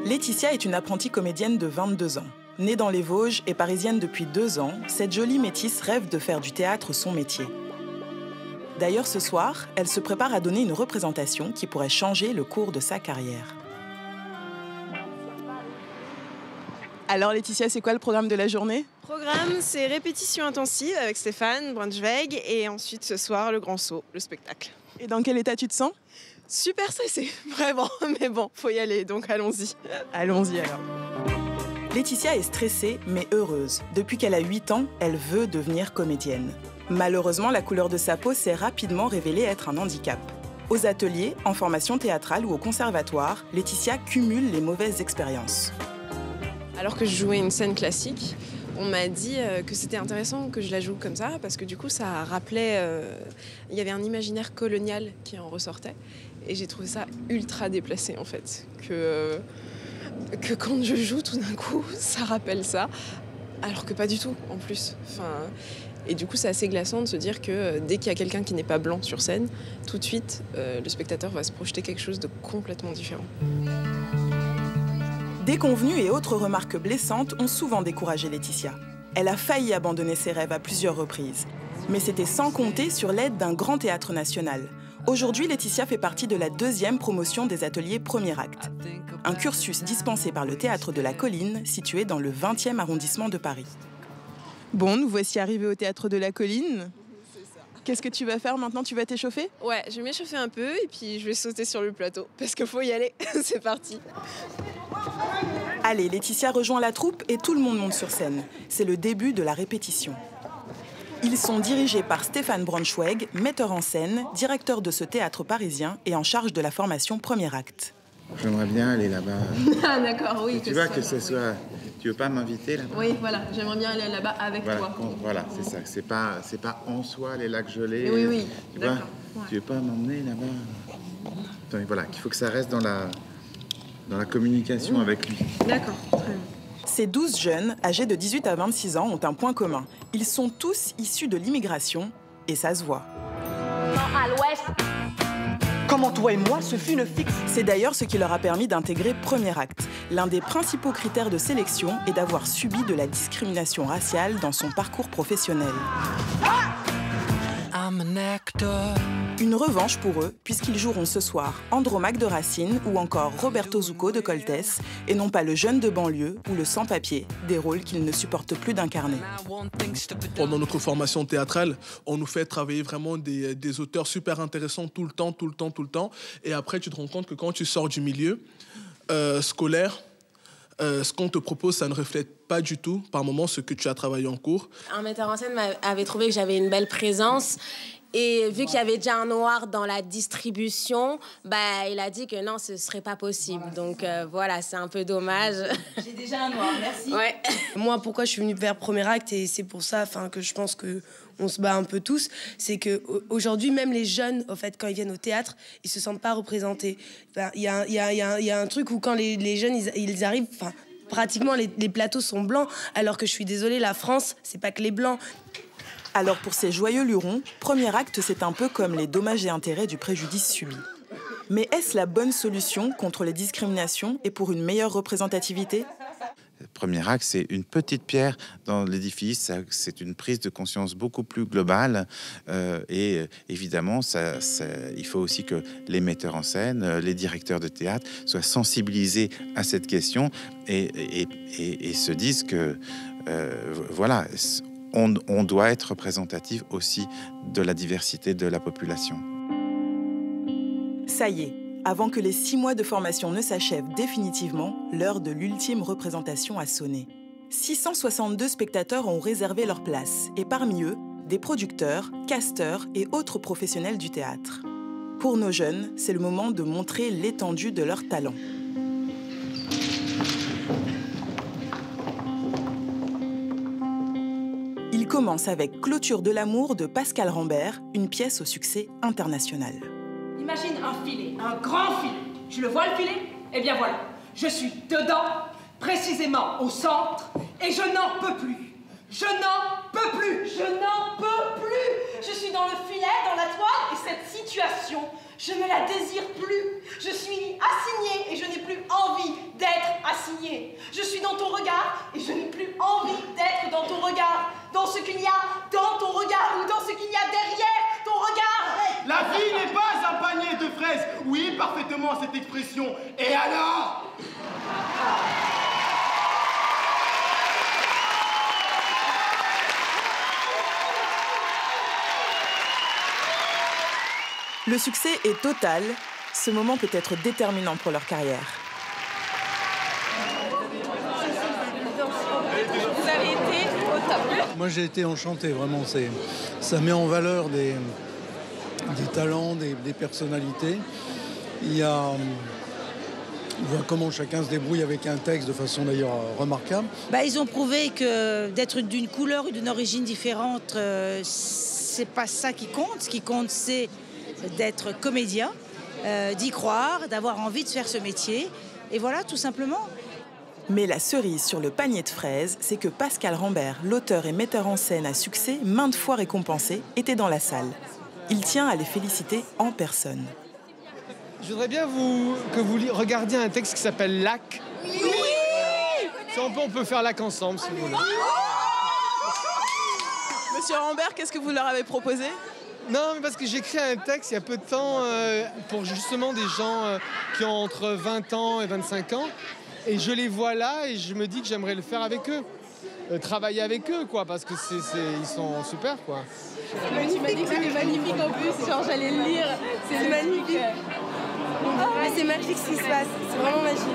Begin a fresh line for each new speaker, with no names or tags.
Laetitia est une apprentie comédienne de 22 ans. Née dans les Vosges et parisienne depuis 2 ans, cette jolie métisse rêve de faire du théâtre son métier. D'ailleurs, ce soir, elle se prépare à donner une représentation qui pourrait changer le cours de sa carrière. Alors Laetitia, c'est quoi le programme de la journée ?
Programme, c'est répétition intensive avec Stéphane Braunschweig et ensuite ce soir, le grand saut, le spectacle.
Et dans quel état tu te sens ?
Super stressée, vraiment, mais bon, faut y aller, donc allons-y.
Allons-y alors. Laetitia est stressée, mais heureuse. Depuis qu'elle a 8 ans, elle veut devenir comédienne. Malheureusement, la couleur de sa peau s'est rapidement révélée être un handicap. Aux ateliers, en formation théâtrale ou au conservatoire, Laetitia cumule les mauvaises expériences.
Alors que je jouais une scène classique, on m'a dit que c'était intéressant que je la joue comme ça, parce que du coup, ça rappelait... il y avait un imaginaire colonial qui en ressortait, et j'ai trouvé ça ultra déplacé, en fait. Que quand je joue, tout d'un coup, ça rappelle ça, alors que pas du tout, en plus. Et du coup, c'est assez glaçant de se dire que dès qu'il y a quelqu'un qui n'est pas blanc sur scène, tout de suite, le spectateur va se projeter quelque chose de complètement différent.
Déconvenues et autres remarques blessantes ont souvent découragé Laetitia. Elle a failli abandonner ses rêves à plusieurs reprises. Mais c'était sans compter sur l'aide d'un grand théâtre national. Aujourd'hui, Laetitia fait partie de la 2e promotion des ateliers Premier Acte. Un cursus dispensé par le Théâtre de la Colline, situé dans le 20e arrondissement de Paris. Bon, nous voici arrivés au Théâtre de la Colline. Qu'est-ce que tu vas faire maintenant? Tu vas t'échauffer?
Ouais, je vais m'échauffer un peu et puis je vais sauter sur le plateau parce qu'il faut y aller. C'est parti.
Allez, Laetitia rejoint la troupe et tout le monde monte sur scène. C'est le début de la répétition. Ils sont dirigés par Stéphane Braunschweig, metteur en scène, directeur de ce théâtre parisien et en charge de la formation Premier Acte.
J'aimerais bien aller là-bas.
Ah d'accord, oui.
Tu vois que ce soit... Oui. Tu veux pas m'inviter là-bas?
Oui, voilà. J'aimerais bien aller là-bas avec toi.
Voilà, c'est ça. C'est pas en soi les lacs gelés.
Oui, oui.
Tu vois, tu veux pas m'emmener là-bas? Attends, voilà, qu'il faut que ça reste dans la communication avec lui.
D'accord, très bien.
Ces 12 jeunes, âgés de 18 à 26 ans, ont un point commun. Ils sont tous issus de l'immigration et ça se voit.
À l'ouest. Comment toi et moi, ce fut une fixe.
C'est d'ailleurs ce qui leur a permis d'intégrer Premier Acte. L'un des principaux critères de sélection est d'avoir subi de la discrimination raciale dans son parcours professionnel. Une revanche pour eux, puisqu'ils joueront ce soir Andromaque de Racine ou encore Roberto Zucco de Coltès, et non pas le jeune de banlieue ou le sans-papier, des rôles qu'ils ne supportent plus d'incarner.
Pendant notre formation théâtrale, on nous fait travailler vraiment des auteurs super intéressants tout le temps. Et après, tu te rends compte que quand tu sors du milieu scolaire, ce qu'on te propose, ça ne reflète pas du tout, par moments, ce que tu as travaillé en cours.
Un metteur en scène avait trouvé que j'avais une belle présence. Et vu qu'il y avait déjà un noir dans la distribution, il a dit que non, ce ne serait pas possible. Donc voilà, c'est un peu dommage.
J'ai déjà un noir, merci.
Ouais.
Moi, pourquoi je suis venue vers Premier Acte, et c'est pour ça que je pense qu'on se bat un peu tous, c'est qu'aujourd'hui, même les jeunes, au fait, quand ils viennent au théâtre, ils ne se sentent pas représentés. Il y a un truc où quand les jeunes, ils arrivent... Pratiquement, les plateaux sont blancs, alors que je suis désolée, la France, c'est pas que les blancs.
Alors pour ces joyeux lurons, Premier Acte, c'est un peu comme les dommages et intérêts du préjudice subi. Mais est-ce la bonne solution contre les discriminations et pour une meilleure représentativité ?
Premier Acte, c'est une petite pierre dans l'édifice, c'est une prise de conscience beaucoup plus globale et évidemment, il faut aussi que les metteurs en scène, les directeurs de théâtre soient sensibilisés à cette question et se disent que voilà, on doit être représentatif aussi de la diversité de la population.
Ça y est. Avant que les 6 mois de formation ne s'achèvent définitivement, l'heure de l'ultime représentation a sonné. 662 spectateurs ont réservé leur place, et parmi eux, des producteurs, casteurs et autres professionnels du théâtre. Pour nos jeunes, c'est le moment de montrer l'étendue de leur talent. Il commence avec Clôture de l'amour de Pascal Rambert, une pièce au succès international.
Imagine un filet, un grand filet. Je le vois le filet? Eh bien voilà, je suis dedans, précisément au centre, et je n'en peux plus. Je n'en peux plus. Je n'en peux plus. Je suis dans le filet, dans la toile, et cette situation, je ne la désire plus. Je suis assignée et je n'ai plus envie d'être assignée. Je suis dans ton regard et je n'ai plus envie d'être dans ton regard. Dans ce qu'il y a dans ton regard ou dans ce qu'il y a derrière ton regard.
La vie n'est pas un panier de fraises. Oui, parfaitement cette expression. Et alors ?
Le succès est total. Ce moment peut être déterminant pour leur carrière.
Vous avez été au top.
Moi, j'ai été enchanté, vraiment. Ça met en valeur des talents, des personnalités. On voit comment chacun se débrouille avec un texte de façon d'ailleurs remarquable.
Ils ont prouvé que d'être d'une couleur ou d'une origine différente, c'est pas ça qui compte. Ce qui compte, c'est d'être comédien, d'y croire, d'avoir envie de faire ce métier. Et voilà, tout simplement.
Mais la cerise sur le panier de fraises, c'est que Pascal Rambert, l'auteur et metteur en scène à succès, maintes fois récompensé, était dans la salle. Il tient à les féliciter en personne.
Je voudrais bien que vous regardiez un texte qui s'appelle Lac. Oui. Ça, on peut faire Lac ensemble, si vous voulez.
Monsieur Rambert, qu'est-ce que vous leur avez proposé ?
Non, mais parce que j'ai écrit un texte il y a peu de temps pour justement des gens qui ont entre 20 ans et 25 ans. Et je les vois là et je me dis que j'aimerais le faire avec eux. Travailler avec eux, quoi, parce que ils sont super, quoi.
Tu m'as dit que c'était magnifique en plus, genre j'allais le lire.
C'est magnifique. C'est magique ce qui se passe. C'est vraiment magique.